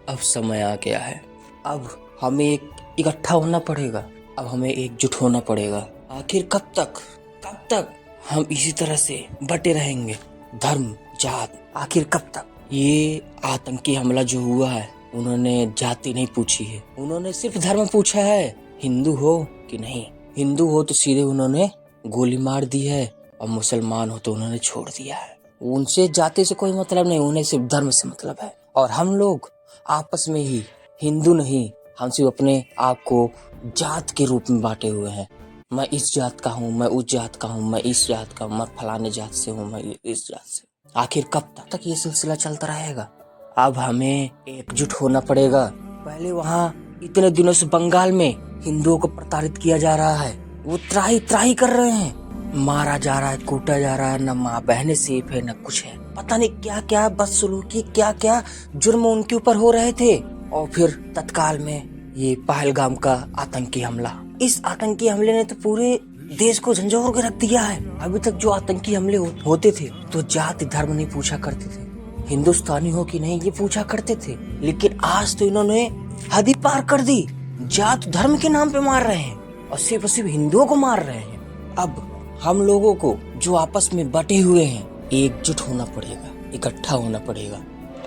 अब समय आ गया है। अब हमें इकट्ठा होना पड़ेगा। अब हमें एकजुट होना पड़ेगा। आखिर कब तक हम इसी तरह से बटे रहेंगे? धर्म, जात, आखिर कब तक? ये आतंकी हमला जो हुआ है, उन्होंने जाति नहीं पूछी है, उन्होंने सिर्फ धर्म पूछा है। हिंदू हो कि नहीं? हिंदू हो तो सीधे उन्होंने गोली मार दी है, और मुसलमान हो तो उन्होंने छोड़ दिया है। उनसे जाति से कोई मतलब नहीं, उन्हें सिर्फ धर्म से मतलब है। और हम लोग आपस में ही हिंदू नहीं, हम सिर्फ अपने आप को जात के रूप में बांटे हुए हैं। मैं इस जात का हूँ, मैं उस जात का हूँ, मैं इस जात का हूँ, मैं फलाने जात से हूँ, मैं इस जात से। आखिर कब तक ये सिलसिला चलता रहेगा? अब हमें एकजुट होना पड़ेगा। पहले वहाँ इतने दिनों से बंगाल में हिंदुओं को प्रताड़ित किया जा रहा है, वो त्राही त्राही कर रहे हैं, मारा जा रहा है, कूटा जा रहा है, न माँ बहने सेफ है, न कुछ है। पता नहीं क्या क्या बदसलूकी, क्या क्या जुर्म उनके ऊपर हो रहे थे। और फिर तत्काल में ये पहलगाम का आतंकी हमला, इस आतंकी हमले ने तो पूरे देश को झंझोर के रख दिया है। अभी तक जो आतंकी हमले होते थे तो जाति धर्म नहीं पूछा करते थे, हिंदुस्तानी हो कि नहीं ये पूछा करते थे। लेकिन आज तो इन्होंने हद ही पार कर दी, जात धर्म के नाम पे मार रहे हैं, और सिर्फ हिंदुओं को मार रहे हैं। अब हम लोगों को जो आपस में बटे हुए हैं, एकजुट होना पड़ेगा, इकट्ठा होना पड़ेगा।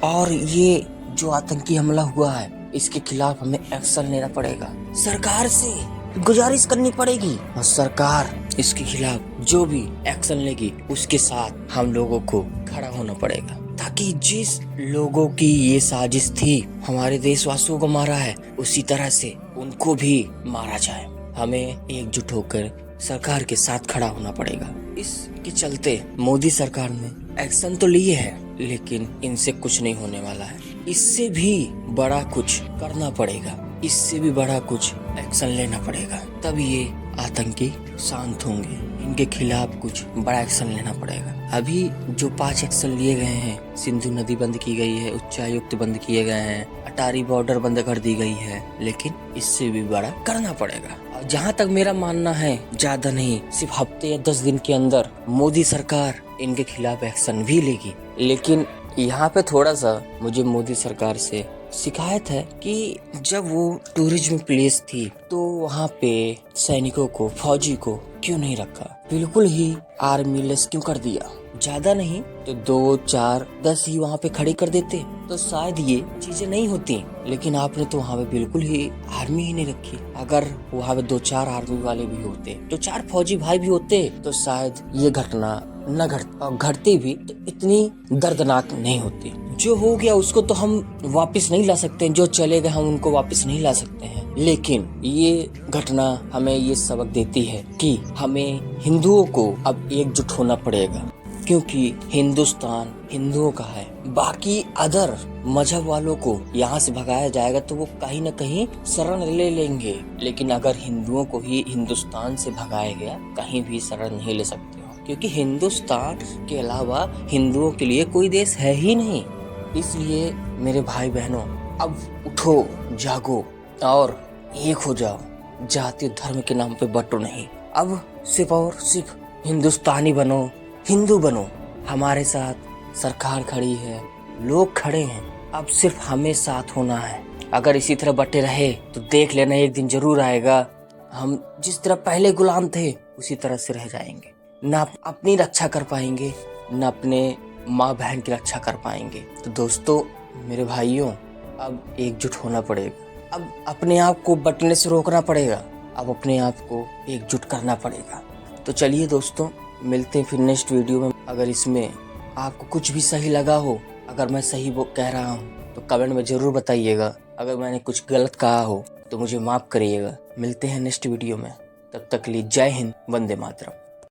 और ये जो आतंकी हमला हुआ है, इसके खिलाफ हमें एक्शन लेना पड़ेगा। सरकार से गुजारिश करनी पड़ेगी, और सरकार इसके खिलाफ जो भी एक्शन लेगी उसके साथ हम लोगों को खड़ा होना पड़ेगा, ताकि जिस लोगों की ये साजिश थी हमारे देशवासियों को मारा है, उसी तरह से उनको भी मारा जाए। हमें एकजुट होकर सरकार के साथ खड़ा होना पड़ेगा। इसके चलते मोदी सरकार ने एक्शन तो लिए है, लेकिन इनसे कुछ नहीं होने वाला है। इससे भी बड़ा कुछ करना पड़ेगा, इससे भी बड़ा कुछ एक्शन लेना पड़ेगा, तब ये आतंकी शांत होंगे। इनके खिलाफ कुछ बड़ा एक्शन लेना पड़ेगा। अभी जो 5 एक्शन लिए गए हैं, सिंधु नदी बंद की गई है, उच्चायुक्त बंद किए गए हैं, अटारी बॉर्डर बंद कर दी गई है, लेकिन इससे भी बड़ा करना पड़ेगा। और जहाँ तक मेरा मानना है, ज्यादा नहीं, सिर्फ हफ्ते या 10 दिन के अंदर मोदी सरकार इनके खिलाफ एक्शन भी लेगी। लेकिन यहाँ पे थोड़ा सा मुझे मोदी सरकार से शिकायत है कि जब वो टूरिज्म प्लेस थी तो वहाँ पे सैनिकों को, फौजी को क्यों नहीं रखा? बिल्कुल ही आर्मी लेस क्यों कर दिया? ज्यादा नहीं तो 2, 4, 10 ही वहाँ पे खड़ी कर देते तो शायद ये चीजें नहीं होती। लेकिन आपने तो वहाँ पे बिल्कुल ही आर्मी ही नहीं रखी। अगर वहाँ पे 2-4 आर्मी वाले भी होते, 2-4 फौजी भाई भी होते, तो शायद ये घटना न घटती भी तो इतनी दर्दनाक नहीं होती। जो हो गया उसको तो हम वापस नहीं ला सकते, जो चले गए हम उनको वापस नहीं ला सकते हैं। लेकिन ये घटना हमें ये सबक देती है कि हमें हिंदुओं को अब एकजुट होना पड़ेगा, क्योंकि हिंदुस्तान हिंदुओं का है। बाकी अदर मजहब वालों को यहाँ से भगाया जाएगा तो वो कहीं न कहीं शरण ले लेंगे, लेकिन अगर हिंदुओं को ही हिंदुस्तान से भगाया गया, कहीं भी शरण नहीं ले सकते हो, क्योंकि हिंदुस्तान के अलावा हिंदुओं के लिए कोई देश है ही नहीं। इसलिए मेरे भाई बहनों, अब उठो, जागो और एक हो जाओ। जाति धर्म के नाम पे बटो नहीं, अब सिर्फ और सिर्फ हिंदुस्तानी बनो, हिंदू बनो। हमारे साथ सरकार खड़ी है, लोग खड़े हैं, अब सिर्फ हमें साथ होना है। अगर इसी तरह बटे रहे तो देख लेना, एक दिन जरूर आएगा हम जिस तरह पहले गुलाम थे उसी तरह से रह जाएंगे। न अपनी रक्षा कर पाएंगे, न अपने माँ बहन की रक्षा कर पाएंगे। तो दोस्तों, मेरे भाइयों, अब एकजुट होना पड़ेगा। अब अपने आप को बटने से रोकना पड़ेगा, अब अपने आप को एकजुट करना पड़ेगा। तो चलिए दोस्तों, मिलते हैं फिर नेक्स्ट वीडियो में। अगर इसमें आपको कुछ भी सही लगा हो, अगर मैं सही वो कह रहा हूँ तो कमेंट में जरूर बताइएगा। अगर मैंने कुछ गलत कहा हो तो मुझे माफ करिएगा। मिलते हैं नेक्स्ट वीडियो में, तब तक के लिए जय हिंद, वंदे मातरम।